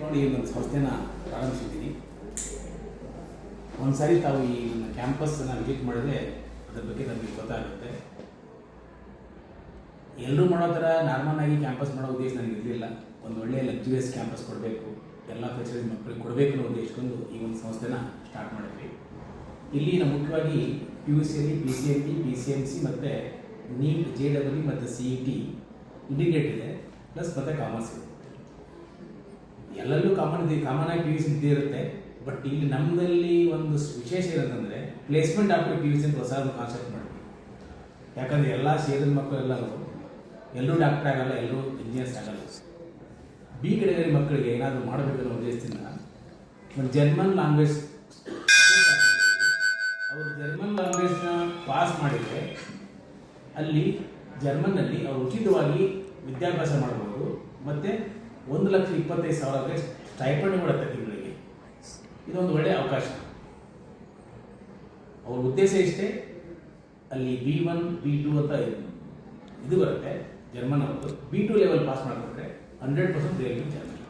ನೋಡಿ ಒಂದು ಸಂಸ್ಥೆನ ಪ್ರಾರಂಭಿಸಿದ್ದೀನಿ. ಒಂದು ಸಾರಿ ತಾವು ಈ ನನ್ನ ಕ್ಯಾಂಪಸ್ನ ವಿಸಿಟ್ ಮಾಡಿದ್ರೆ ಅದ್ರ ಬಗ್ಗೆ ನಮಗೆ ಗೊತ್ತಾಗುತ್ತೆ. ಎಲ್ಲರೂ ಮಾಡೋ ಥರ ನಾರ್ಮಲ್ ಆಗಿ ಕ್ಯಾಂಪಸ್ ಮಾಡೋ ಉದ್ದೇಶ ನನಗೆ ಇರಲಿಲ್ಲ. ಒಂದು ಒಳ್ಳೆಯ ಲಕ್ಸುರಿಯಸ್ ಕ್ಯಾಂಪಸ್ ಕೊಡಬೇಕು, ಎಲ್ಲ ಫೆಸಿಲಿಟೀಸ್ ಮಕ್ಕಳಿಗೆ ಕೊಡಬೇಕು ಅನ್ನೋ ಉದ್ದೇಶಕ್ಕೊಂದು ಈ ಒಂದು ಸಂಸ್ಥೆನ ಸ್ಟಾರ್ಟ್ ಮಾಡಿದ್ವಿ. ಇಲ್ಲಿ ನಾವು ಮುಖ್ಯವಾಗಿ PUCಯಲ್ಲಿ PCMT, PCMC ಮತ್ತು NEET, JEE ಮತ್ತು CET ಇಂಟಿಗ್ರೇಟ್ ಇದೆ, ಪ್ಲಸ್ ಮತ್ತು ಕಾಮರ್ಸ್ ಇದೆ. ಎಲ್ಲರಲ್ಲೂ ಕಾಮನ್ ಆಗಿ PUC ಇದ್ದೇ ಇರುತ್ತೆ. ಬಟ್ ಇಲ್ಲಿ ನಮ್ಮದಲ್ಲಿ ಒಂದು ವಿಶೇಷ ಏನಂತಂದರೆ ಪ್ಲೇಸ್ಮೆಂಟ್ ಆಫ್ಟರ್ PUC ಅಂತ ಹೊಸ ಒಂದು ಕಾನ್ಸೆಪ್ಟ್ ಮಾಡಿದ್ವಿ. ಯಾಕಂದರೆ ಎಲ್ಲ ಸೇರಿದ ಮಕ್ಕಳು ಎಲ್ಲರೂ ಡಾಕ್ಟರ್ ಆಗಲ್ಲ, ಎಲ್ಲರೂ ಇಂಜಿನಿಯರ್ಸ್ ಆಗಲ್ಲ. B ಕೆಟಗರಿ ಮಕ್ಕಳಿಗೆ ಏನಾದರೂ ಮಾಡಬೇಕನ್ನೋ ಉದ್ದೇಶದಿಂದ ಒಂದು ಜರ್ಮನ್ ಲ್ಯಾಂಗ್ವೇಜ್ ಅವರು ಜರ್ಮನ್ ಲ್ಯಾಂಗ್ವೇಜ್ನ ಪಾಸ್ ಮಾಡಿದರೆ ಅಲ್ಲಿ ಜರ್ಮನ್ನಲ್ಲಿ ಅವರು ಉಚಿತವಾಗಿ ವಿದ್ಯಾಭ್ಯಾಸ ಮಾಡಬಹುದು. ಮತ್ತು 1,25,000 ಸ್ಟೈಪಂಡ್ ಕೊಡುತ್ತೆ ತಿಂಗಳಿಗೆ. ಇದೊಂದು ಒಳ್ಳೆಯ ಅವಕಾಶ. ಅವ್ರ ಉದ್ದೇಶ ಇಷ್ಟೇ, ಅಲ್ಲಿ B1, B2 ಅಂತ ಇದು ಬರುತ್ತೆ ಜರ್ಮನ್ ಅವ್ರದ್ದು. B2 ಲೆವೆಲ್ ಪಾಸ್ ಮಾಡಿಬಿಟ್ರೆ 100% ರಿಯಲಿ ಜರ್ಮನ್.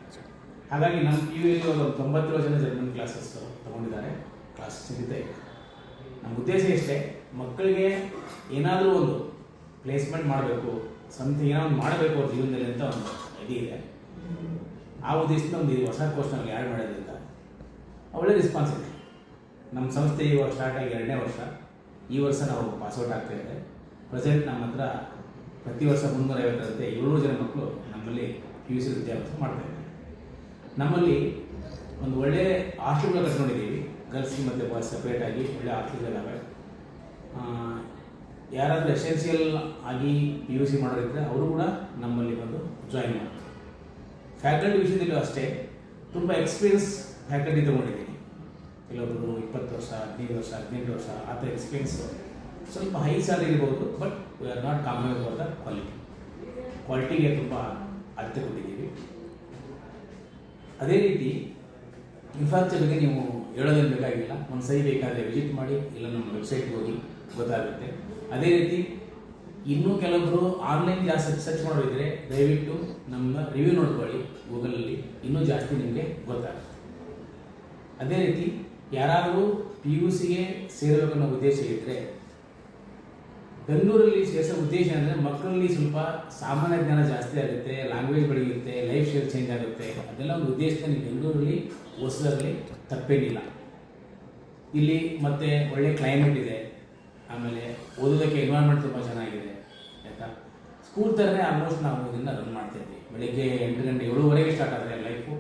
ಹಾಗಾಗಿ ನಮ್ಮ PUಯಲ್ಲಿ ಒಂದು 97 ಜನ ಜರ್ಮನ್ ಕ್ಲಾಸಸ್ ತೊಗೊಂಡಿದ್ದಾರೆ, ಕ್ಲಾಸ್ ಸಿಗುತ್ತೆ. ನಮ್ಮ ಉದ್ದೇಶ ಇಷ್ಟೇ, ಮಕ್ಕಳಿಗೆ ಏನಾದರೂ ಒಂದು ಪ್ಲೇಸ್ಮೆಂಟ್ ಮಾಡಬೇಕು, ಸಮಥಿಂಗ್ ಏನೋ ಒಂದು ಮಾಡಬೇಕು ಅವ್ರ ಜೀವನದಲ್ಲಿ ಅಂತ ಒಂದು ಐಡಿಯಾ ಇದೆ. ಆ ಉದ್ದೇಶದಿಂದ ಒಂದು ಹೊಸ ಕೋರ್ಸ್ ನಮಗೆ ಆ್ಯಡ್ ಮಾಡೋದ್ರಿಂದ ಒಳ್ಳೆ ರೆಸ್ಪಾನ್ಸ್ ಇದೆ. ನಮ್ಮ ಸಂಸ್ಥೆ ಇವಾಗ ಸ್ಟಾರ್ಟ್ ಆಗಿ 2ನೇ ವರ್ಷ. ಈ ವರ್ಷ ನಾವು ಪಾಸ್ಔಟ್ ಆಗ್ತಾಯಿದೆ. ಪ್ರೆಸೆಂಟ್ ನಮ್ಮ ಹತ್ರ ಪ್ರತಿ ವರ್ಷ 350 700 ಜನ ಮಕ್ಕಳು ನಮ್ಮಲ್ಲಿ PUC ವಿದ್ಯಾಭ್ಯಾಸ ಮಾಡ್ತಾಯಿದ್ದಾರೆ. ನಮ್ಮಲ್ಲಿ ಒಂದು ಒಳ್ಳೆಯ ಹಾಸ್ಟೆಲ್ಗಳು ಕಟ್ಕೊಂಡಿದ್ದೀವಿ, ಗರ್ಲ್ಸ್ಗೆ ಮತ್ತು ಬಾಯ್ಸ್ ಸಪ್ರೇಟಾಗಿ ಒಳ್ಳೆ ಹಾಸ್ಟೆಲ್ಗಳಿದ್ದಾವೆ. ಯಾರಾದರೂ ಎಸೆನ್ಷಿಯಲ್ ಆಗಿ PUC ಮಾಡೋರಿದ್ದರೆ ಅವರು ಕೂಡ ನಮ್ಮಲ್ಲಿ ಬಂದು ಜಾಯಿನ್ ಮಾಡ್ತಾರೆ. ಫ್ಯಾಕಲ್ಟಿ ವಿಷಯದಲ್ಲೂ ಅಷ್ಟೇ ತುಂಬ ಎಕ್ಸ್ಪೀರಿಯನ್ಸ್ ಫ್ಯಾಕಲ್ಟಿ ತೊಗೊಂಡಿದ್ದೀನಿ. ಕೆಲವೊಬ್ಬರು 20 ವರ್ಷ, 15 ವರ್ಷ, 18 ವರ್ಷ ಆ ಥರ ಎಕ್ಸ್ಪೀರಿಯನ್ಸು. ಸ್ವಲ್ಪ ಹೈ ಸ್ಯಾಲರಿ ಇರ್ಬೋದು, but we are not compromise for the ಕ್ವಾಲಿಟಿಗೆ ತುಂಬ ಆದ್ಯತೆ ಕೊಟ್ಟಿದ್ದೀವಿ. ಅದೇ ರೀತಿ ಇನ್ಫ್ರಾಸ್ಟ್ರಕ್ಚರ್ ಬಗ್ಗೆ ನೀವು ಹೇಳೋದೇನು ಬೇಕಾಗಿಲ್ಲ. ಒಂದು ಸರಿ ಬೇಕಾದರೆ ವಿಸಿಟ್ ಮಾಡಿ, ಇಲ್ಲ ನಮ್ಮ ವೆಬ್ಸೈಟ್ಗೆ ಹೋಗಿ ಗೊತ್ತಾಗುತ್ತೆ. ಅದೇ ರೀತಿ ಇನ್ನೂ ಕೆಲವೊಬ್ಬರು ಆನ್ಲೈನ್ ಕ್ಲಾಸ್ ಸರ್ಚ್ ಮಾಡೋದಿದ್ರೆ ದಯವಿಟ್ಟು ನಮ್ಮ ರಿವ್ಯೂ ನೋಡ್ಕೊಳ್ಳಿ ಗೂಗಲಲ್ಲಿ, ಇನ್ನೂ ಜಾಸ್ತಿ ನಿಮಗೆ ಗೊತ್ತಾಗುತ್ತೆ. ಅದೇ ರೀತಿ ಯಾರಾದರೂ PUCಗೆ ಸೇರಬೇಕನ್ನೋ ಉದ್ದೇಶ ಇದ್ದರೆ ಬೆಂಗಳೂರಲ್ಲಿ ಸೇರಿಸೋ ಉದ್ದೇಶ ಅಂದರೆ ಮಕ್ಕಳಲ್ಲಿ ಸ್ವಲ್ಪ ಸಾಮಾನ್ಯ ಜ್ಞಾನ ಜಾಸ್ತಿ ಆಗುತ್ತೆ, ಲ್ಯಾಂಗ್ವೇಜ್ ಬೆಳೆಯುತ್ತೆ, ಲೈಫ್ ಸ್ಟೈಲ್ ಚೇಂಜ್ ಆಗುತ್ತೆ. ಅದೆಲ್ಲ ಒಂದು ಉದ್ದೇಶದಿಂದ ನೀವು ಬೆಂಗಳೂರಲ್ಲಿ ಓದಿಸೋದ್ರಲ್ಲಿ ತಪ್ಪೇನಿಲ್ಲ. ಇಲ್ಲಿ ಮತ್ತು ಒಳ್ಳೆ ಕ್ಲೈಮೇಟ್ ಇದೆ, ಆಮೇಲೆ ಓದೋದಕ್ಕೆ ಎನ್ವೈರ್ಮೆಂಟ್ ತುಂಬ ಚೆನ್ನಾಗಿದೆ. ಆಯಿತಾ, ಸ್ಕೂಲ್ ಥರನೇ ಆಲ್ಮೋಸ್ಟ್ ನಾವು ಇದನ್ನು ರನ್ ಮಾಡ್ತಾಯಿದ್ವಿ. ಬೆಳಗ್ಗೆ 8 ಗಂಟೆ 7:30 ಸ್ಟಾರ್ಟ್ ಆದರೆ ಲೈಫು